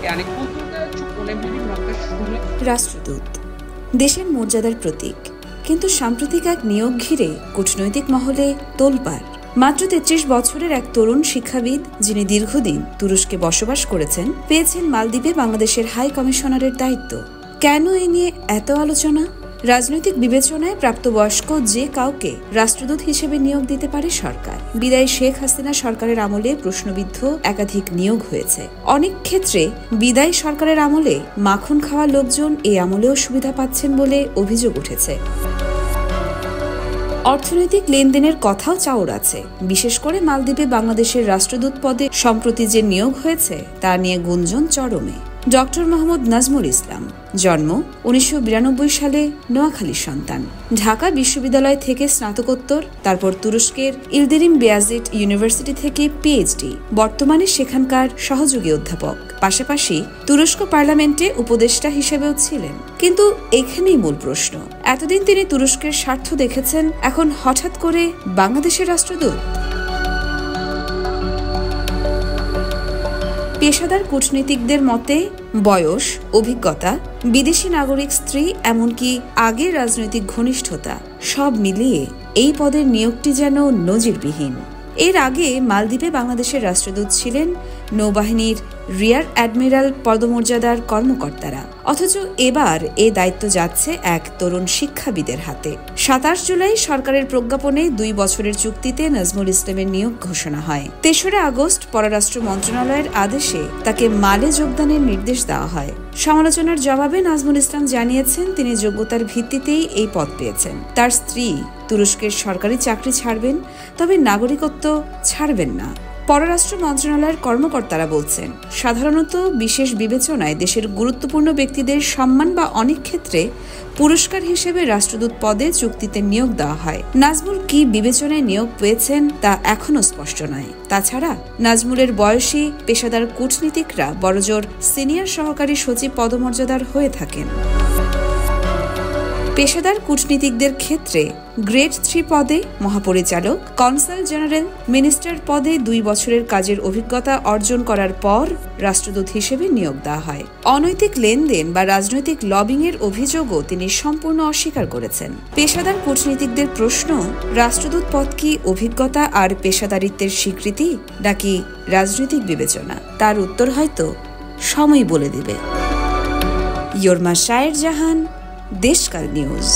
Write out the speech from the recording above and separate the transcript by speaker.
Speaker 1: يعني كنت تشوفوا نبيل مركز شغل
Speaker 2: রাষ্ট্রদূত দেশের মর্যাদার প্রতীক, কিন্তু সাম্প্রতিক এক নিয়োগ ঘিরে কূটনৈতিক মহলে তোলপাড়। মাত্র ৩৩ বছরের এক তরুণ শিক্ষাবিদ, যিনি দীর্ঘদিন তুরস্কে বসবাস করেছেন, পেয়েছেন মালদ্বীপে বাংলাদেশের হাই কমিশনারের দায়িত্ব। কেন এ নিয়ে এত আলোচনা? রাজনৈতিক বিবেচনায় প্রাপ্তবয়স্ক যে কাউকে রাষ্ট্রদূত হিসেবে নিয়োগ দিতে পারে সরকার। বিদায়ী শেখ হাসিনা সরকারের আমলে প্রশ্নবিদ্ধ একাধিক নিয়োগ হয়েছে। অনেক ক্ষেত্রে বিদায়ী সরকারের আমলে মাখন খাওয়া লোকজন এই আমলেও সুবিধা পাচ্ছেন বলে অভিযোগ উঠেছে। অর্থনৈতিক লেনদেনের কথাও চাউর আছে। বিশেষ করে মালদ্বীপে বাংলাদেশের রাষ্ট্রদূত পদে সম্প্রতি যে নিয়োগ হয়েছে তা নিয়ে গুঞ্জন চরমে। ডক্টর মোহাম্মদ নাজমুল ইসলাম, জন্ম ১৯৯২ সালে, নোয়াখালীর সন্তান। ঢাকা বিশ্ববিদ্যালয় থেকে স্নাতকোত্তর, তারপর তুরস্কের ইলদিরিম বেয়াজিট ইউনিভার্সিটি থেকে পিএইচডি। বর্তমানে সেখানকার সহযোগী অধ্যাপক, পাশাপাশি তুরস্ক পার্লামেন্টে উপদেষ্টা হিসেবেও ছিলেন। কিন্তু এখানেই মূল প্রশ্ন, এতদিন তিনি তুরস্কের স্বার্থ দেখেছেন, এখন হঠাৎ করে বাংলাদেশের রাষ্ট্রদূত? পেশাদার কূটনীতিকদের মতে বয়স, অভিজ্ঞতা, বিদেশি নাগরিক স্ত্রী, এমনকি আগের রাজনৈতিক ঘনিষ্ঠতা সব মিলিয়ে এই পদের নিয়োগটি যেন নজিরবিহীন। এর আগে মালদ্বীপে বাংলাদেশের রাষ্ট্রদূত ছিলেন নৌবাহিনীর রিয়ার অ্যাডমিরাল পদমর্যাদার কর্মকর্তারা, অথচ এবার এ দায়িত্ব যাচ্ছে এক তরুণ শিক্ষাবিদের হাতে। ২৭ জুলাই সরকারের প্রজ্ঞাপনে ২ বছরের চুক্তিতে নাজমুল ইসলামের নিয়োগ ঘোষণা হয়। ৩রা আগস্ট পররাষ্ট্র মন্ত্রণালয়ের আদেশে তাকে মালে যোগদানের নির্দেশ দেওয়া হয়। সমালোচনার জবাবে নাজমুল ইসলাম জানিয়েছেন, তিনি যোগ্যতার ভিত্তিতেই এই পদ পেয়েছেন। তার স্ত্রী তুরস্কের সরকারি চাকরি ছাড়বেন, তবে নাগরিকত্ব ছাড়বেন না। পররাষ্ট্র মন্ত্রণালয়ের কর্মকর্তারা বলছেন, সাধারণত বিশেষ বিবেচনায় দেশের গুরুত্বপূর্ণ ব্যক্তিদের সম্মান বা অনেক ক্ষেত্রে পুরস্কার হিসেবে রাষ্ট্রদূত পদে চুক্তিতে নিয়োগ দেওয়া হয়। নাজমুল কি বিবেচনায় নিয়োগ পেয়েছেন তা এখনও স্পষ্ট নয়। তাছাড়া নাজমুলের বয়সী পেশাদার কূটনীতিকরা বড়জোর সিনিয়র সহকারী সচিব পদমর্যাদার হয়ে থাকেন। পেশাদার কূটনীতিকদের ক্ষেত্রে গ্রেড 3 পদে মহাপরিচালক, কনসাল জেনারেল, মিনিস্টার পদে 2 বছরের কাজের অভিজ্ঞতা অর্জন করার পর রাষ্ট্রদূত হিসেবে নিয়োগ দেওয়া হয়। অনৈতিক লেনদেন বা রাজনৈতিক লবিংয়ের অভিযোগও তিনি সম্পূর্ণ অস্বীকার করেছেন। পেশাদার কূটনীতিকদের প্রশ্ন, রাষ্ট্রদূত পদ কি অভিজ্ঞতা আর পেশাদারিত্বের স্বীকৃতি নাকি রাজনৈতিক বিবেচনা? তার উত্তর হয়তো সময় বলে দিবে। ইয়োরমা শায়ের জাহান, দেশকাল নিউজ।